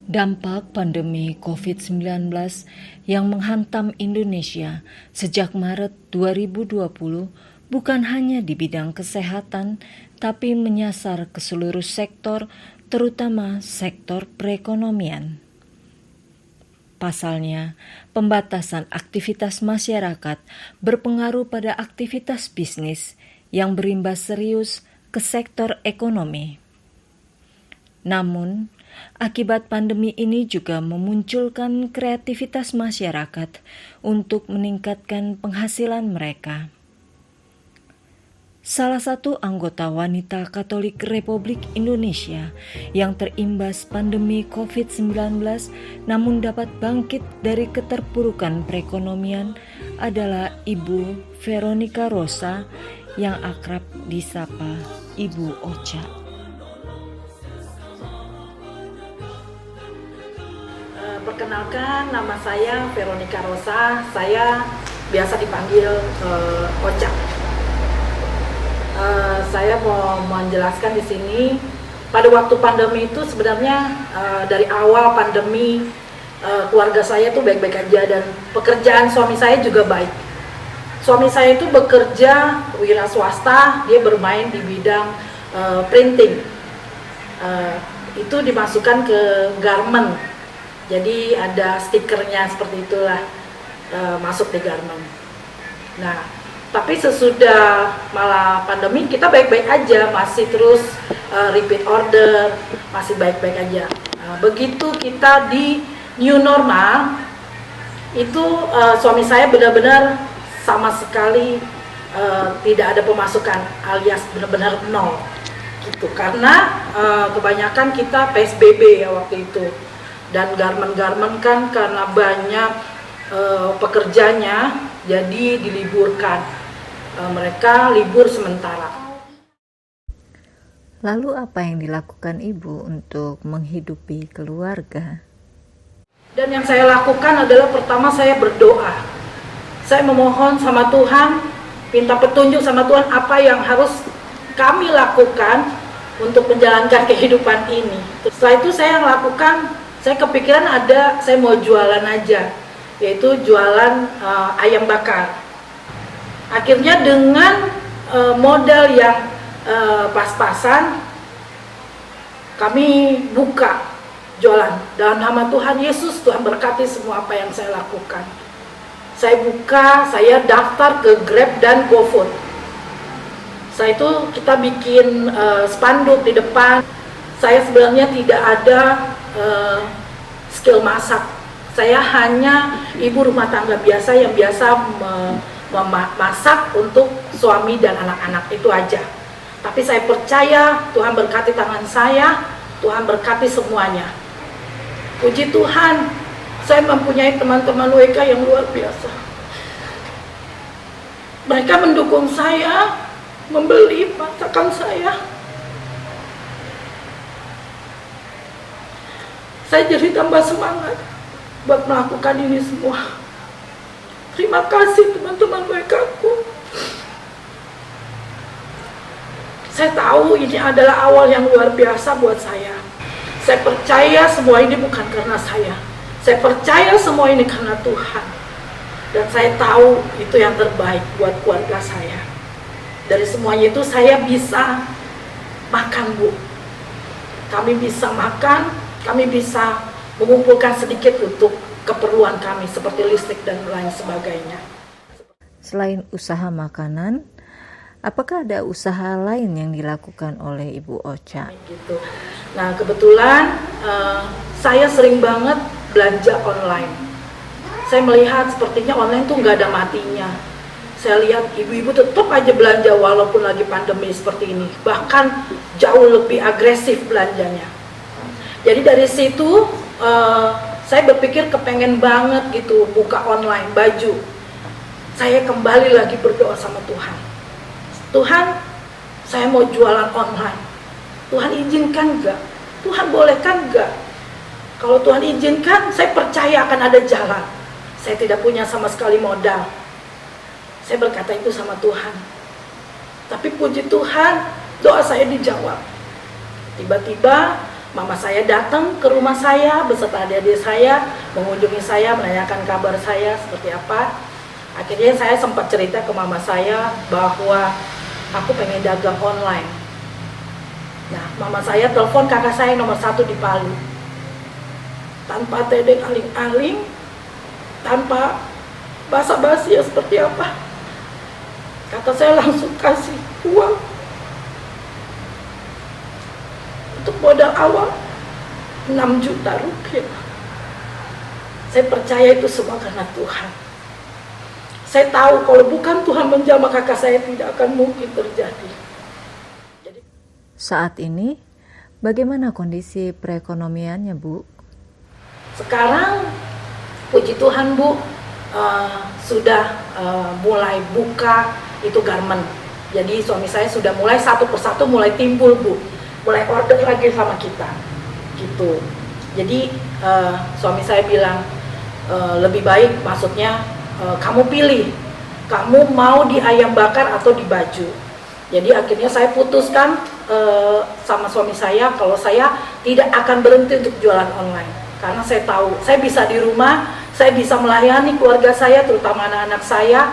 Dampak pandemi COVID-19 yang menghantam Indonesia sejak Maret 2020 bukan hanya di bidang kesehatan, tapi menyasar ke seluruh sektor, terutama sektor perekonomian. Pasalnya, pembatasan aktivitas masyarakat berpengaruh pada aktivitas bisnis yang berimbas serius ke sektor ekonomi. Namun, akibat pandemi ini juga memunculkan kreativitas masyarakat untuk meningkatkan penghasilan mereka. Salah satu anggota wanita Katolik Republik Indonesia yang terimbas pandemi COVID-19 namun dapat bangkit dari keterpurukan perekonomian adalah Ibu Veronica Rosa yang akrab disapa Ibu Ocha. Perkenalkan, nama saya Veronica Rosa, saya biasa dipanggil Ocha. Saya mau menjelaskan di sini, pada waktu pandemi itu sebenarnya dari awal pandemi keluarga saya itu baik-baik aja dan pekerjaan suami saya juga baik. Suami saya itu bekerja wira swasta, dia bermain di bidang printing. Itu dimasukkan ke garment. Jadi ada stikernya seperti itulah masuk di garment. Nah, tapi sesudah malah pandemi kita baik-baik aja, masih terus repeat order, masih baik-baik aja. Nah, begitu kita di new normal, itu suami saya benar-benar sama sekali tidak ada pemasukan, alias benar-benar nol. Gitu. Karena kebanyakan kita PSBB ya waktu itu. Dan garmen-garmen kan karena banyak pekerjanya jadi diliburkan, mereka libur sementara. Lalu apa yang dilakukan Ibu untuk menghidupi keluarga? Dan yang saya lakukan adalah pertama saya berdoa, saya memohon sama Tuhan, minta petunjuk sama Tuhan apa yang harus kami lakukan untuk menjalankan kehidupan ini. Setelah itu saya lakukan, saya kepikiran saya mau jualan aja, yaitu jualan ayam bakar. Akhirnya dengan modal yang pas-pasan, kami buka jualan. Dalam nama Tuhan Yesus, Tuhan berkati semua apa yang saya lakukan. Saya buka, saya daftar ke Grab dan GoFood. Setelah itu kita bikin spanduk di depan. Saya sebenarnya tidak ada skill masak. Saya hanya ibu rumah tangga biasa yang biasa memasak untuk suami dan anak-anak, itu aja. Tapi saya percaya Tuhan berkati tangan saya, Tuhan berkati semuanya. Puji Tuhan, saya mempunyai teman-teman WK yang luar biasa. Mereka mendukung saya, membeli masakan saya. Saya jadi tambah semangat buat melakukan ini semua. Terima kasih teman-teman WK-ku. Saya tahu ini adalah awal yang luar biasa buat saya. Saya percaya semua ini bukan karena saya. Saya percaya semua ini karena Tuhan. Dan saya tahu itu yang terbaik buat keluarga saya. Dari semuanya itu saya bisa makan, Bu. Kami bisa makan. Kami bisa mengumpulkan sedikit untuk keperluan kami seperti listrik dan lain sebagainya. Selain usaha makanan, apakah ada usaha lain yang dilakukan oleh Ibu Ocha? Gitu. Nah, kebetulan saya sering banget belanja online. Saya melihat sepertinya online tuh nggak ada matinya. Saya lihat ibu-ibu tetap aja belanja walaupun lagi pandemi seperti ini. Bahkan jauh lebih agresif belanjanya. Jadi dari situ saya berpikir kepengen banget gitu buka online baju. Saya kembali lagi berdoa sama Tuhan. Tuhan, saya mau jualan online. Tuhan izinkan enggak? Tuhan bolehkan enggak? Kalau Tuhan izinkan, saya percaya akan ada jalan. Saya tidak punya sama sekali modal. Saya berkata itu sama Tuhan. Tapi puji Tuhan, doa saya dijawab. Tiba-tiba Mama saya datang ke rumah saya beserta adik-adik saya, mengunjungi saya, menanyakan kabar saya seperti apa. Akhirnya saya sempat cerita ke mama saya bahwa aku pengen dagang online. Nah, mama saya telepon kakak saya nomor 1 di Palu. Tanpa tedeng aling-aling, tanpa basa-basi ya seperti apa. Kata saya langsung kasih uang untuk modal awal 6 juta rupiah. Saya percaya itu semua karena Tuhan. Saya tahu kalau bukan Tuhan menjamah kakak saya tidak akan mungkin terjadi. Saat ini, bagaimana kondisi perekonomiannya, Bu? Sekarang, puji Tuhan Bu, sudah mulai buka itu garment. Jadi suami saya sudah mulai satu persatu mulai timbul Bu, mulai order lagi sama kita, gitu. Jadi suami saya bilang lebih baik, maksudnya kamu pilih, kamu mau di ayam bakar atau di baju. Jadi akhirnya saya putuskan sama suami saya kalau saya tidak akan berhenti untuk jualan online. Karena saya tahu, saya bisa di rumah, saya bisa melayani keluarga saya, terutama anak-anak saya,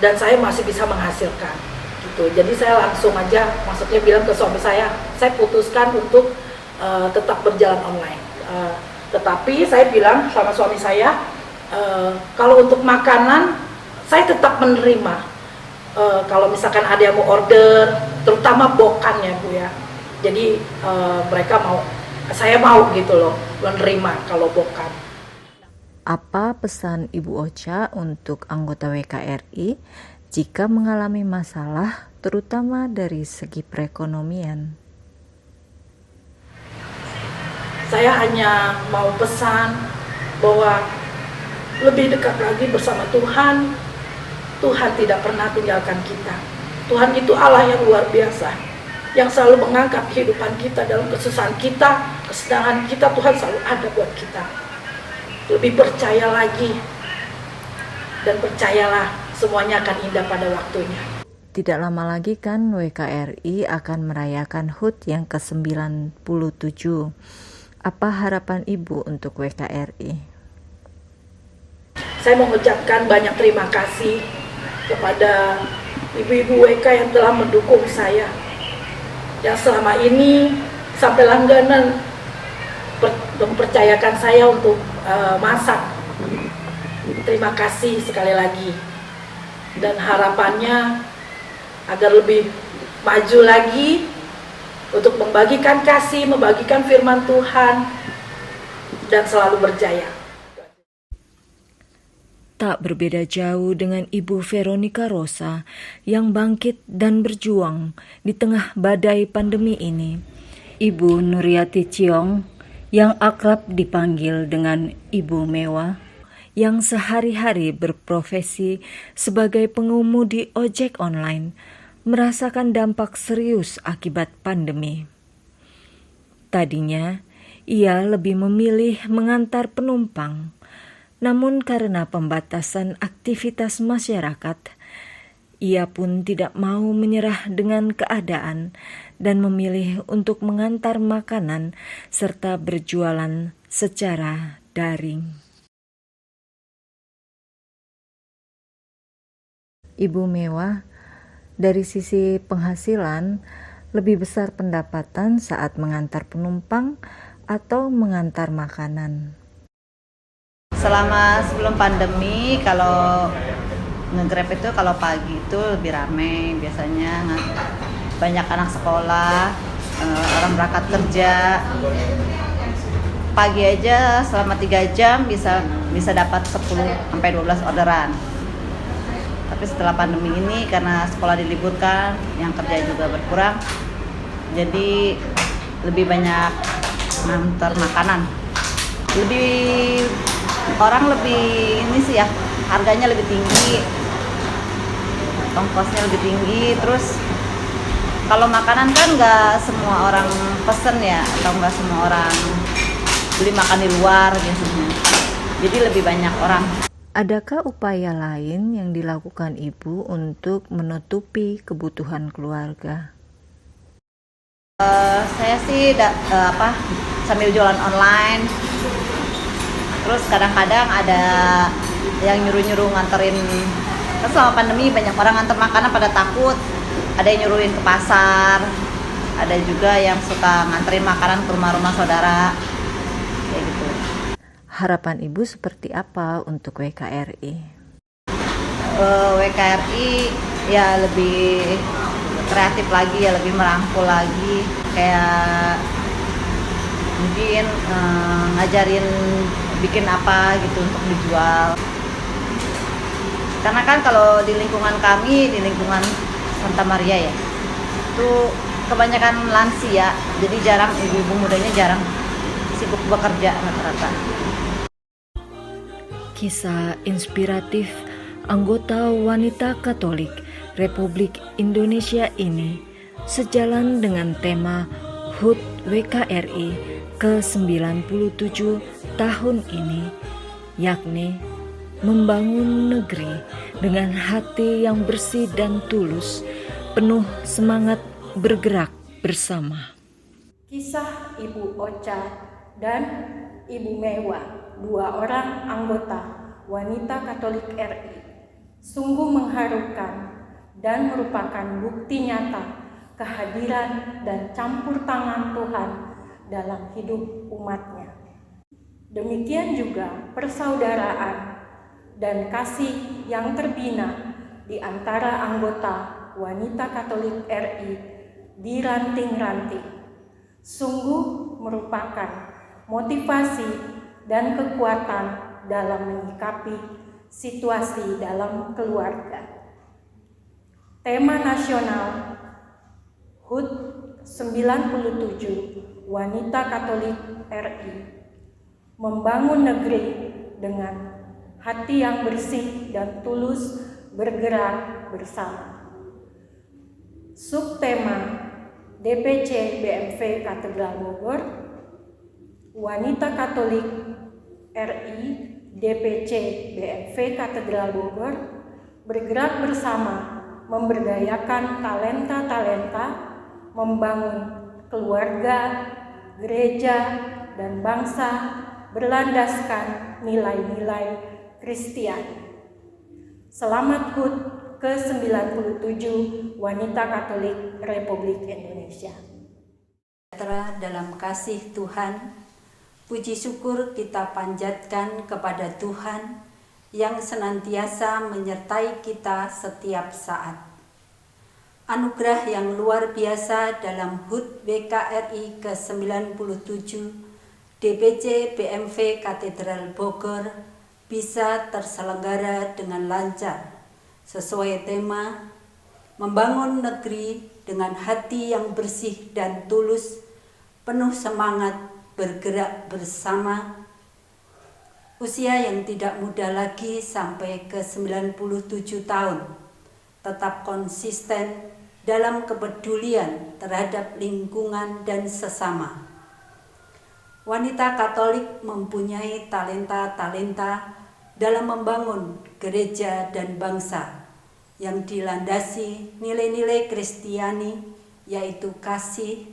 dan saya masih bisa menghasilkan. Gitu. Jadi saya langsung aja, maksudnya bilang ke suami saya putuskan untuk tetap berjalan online. Tetapi saya bilang sama suami saya, kalau untuk makanan saya tetap menerima. Kalau misalkan ada yang mau order, terutama bokan ya Bu ya. Jadi mereka mau, saya mau gitu loh menerima kalau bokan. Apa pesan Ibu Ocha untuk anggota WKRI jika mengalami masalah, terutama dari segi perekonomian? Saya hanya mau pesan bahwa lebih dekat lagi bersama Tuhan. Tuhan tidak pernah tinggalkan kita. Tuhan itu Allah yang luar biasa, yang selalu mengangkat kehidupan kita dalam kesusahan kita, kesenangan kita. Tuhan selalu ada buat kita. Lebih percaya lagi, dan percayalah semuanya akan indah pada waktunya. Tidak lama lagi kan WKRI akan merayakan HUT yang ke-97. Apa harapan Ibu untuk WKRI? Saya mengucapkan banyak terima kasih kepada ibu-ibu WK yang telah mendukung saya, yang selama ini sampai langganan mempercayakan saya untuk masak. Terima kasih sekali lagi, dan harapannya agar lebih maju lagi untuk membagikan kasih, membagikan firman Tuhan, dan selalu berjaya. Tak berbeda jauh dengan Ibu Veronica Rosa yang bangkit dan berjuang di tengah badai pandemi ini. Ibu Nuryati Ciong yang akrab dipanggil dengan Ibu Mewah, yang sehari-hari berprofesi sebagai pengemudi ojek online, merasakan dampak serius akibat pandemi. Tadinya, ia lebih memilih mengantar penumpang, namun karena pembatasan aktivitas masyarakat, ia pun tidak mau menyerah dengan keadaan dan memilih untuk mengantar makanan serta berjualan secara daring. Ibu Mewah, dari sisi penghasilan, lebih besar pendapatan saat mengantar penumpang atau mengantar makanan? Selama sebelum pandemi, kalau nge-Grab itu kalau pagi itu lebih rame, biasanya banyak anak sekolah, orang berangkat kerja. Pagi aja selama 3 jam bisa dapat 10-12 orderan. Tapi setelah pandemi ini, karena sekolah diliburkan, yang kerja juga berkurang, jadi lebih banyak ngantar makanan. Orang lebih ini sih ya, harganya lebih tinggi, ongkosnya lebih tinggi. Terus kalau makanan kan nggak semua orang pesen ya, atau nggak semua orang beli makan di luar biasanya, jadi lebih banyak orang. Adakah upaya lain yang dilakukan Ibu untuk menutupi kebutuhan keluarga? Saya sih sambil jualan online. Terus kadang-kadang ada yang nyuruh-nyuruh nganterin. Kan selama pandemi banyak orang nganter makanan pada takut. Ada yang nyuruhin ke pasar. Ada juga yang suka nganterin makanan ke rumah-rumah saudara. Kayak gitu. Harapan Ibu seperti apa untuk WKRI? WKRI ya lebih kreatif lagi, ya lebih merangkul lagi, kayak mungkin ngajarin bikin apa gitu untuk dijual. Karena kan kalau di lingkungan kami, di lingkungan Santa Maria ya, itu kebanyakan lansia, jadi jarang, ibu-ibu mudanya jarang sibuk bekerja rata-rata. Kisah inspiratif anggota wanita Katolik Republik Indonesia ini sejalan dengan tema HUT WKRI ke-97 tahun ini, yakni membangun negeri dengan hati yang bersih dan tulus, penuh semangat bergerak bersama. Kisah Ibu Ocha dan Ibu Mewa, 2 orang anggota wanita Katolik RI, sungguh mengharukan dan merupakan bukti nyata kehadiran dan campur tangan Tuhan dalam hidup umatnya. Demikian juga persaudaraan dan kasih yang terbina di antara anggota wanita Katolik RI di ranting-ranting sungguh merupakan motivasi dan kekuatan dalam menyikapi situasi dalam keluarga. Tema nasional HUT 97 Wanita Katolik RI, membangun negeri dengan hati yang bersih dan tulus bergerak bersama. Subtema DPC BMV Katedral Bogor, Wanita Katolik RI DPC BMV Katedral Bogor bergerak bersama memberdayakan talenta-talenta, membangun keluarga, gereja, dan bangsa berlandaskan nilai-nilai Kristiani. Selamat HUT ke-97 Wanita Katolik Republik Indonesia. Sejahtera dalam kasih Tuhan, puji syukur kita panjatkan kepada Tuhan yang senantiasa menyertai kita setiap saat. Anugerah yang luar biasa dalam HUT WKRI ke-97 DPC BMV Katedral Bogor bisa terselenggara dengan lancar sesuai tema membangun negeri dengan hati yang bersih dan tulus, penuh semangat bergerak bersama. Usia yang tidak muda lagi sampai ke 97 tahun, tetap konsisten dalam kepedulian terhadap lingkungan dan sesama. Wanita Katolik mempunyai talenta-talenta dalam membangun gereja dan bangsa yang dilandasi nilai-nilai Kristiani, yaitu kasih,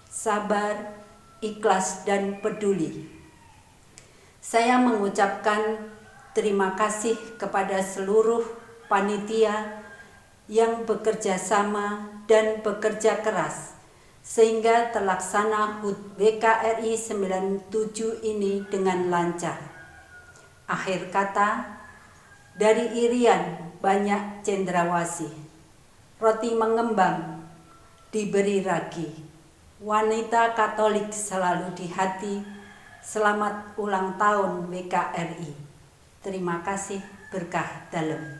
sabar, ikhlas, dan peduli. Saya mengucapkan terima kasih kepada seluruh panitia yang bekerja sama dan bekerja keras sehingga terlaksana HUT WKRI 97 ini dengan lancar. Akhir kata, dari irian banyak cendrawasih, roti mengembang diberi ragi, wanita Katolik selalu di hati. Selamat ulang tahun WKRI. Terima kasih, berkah dalam.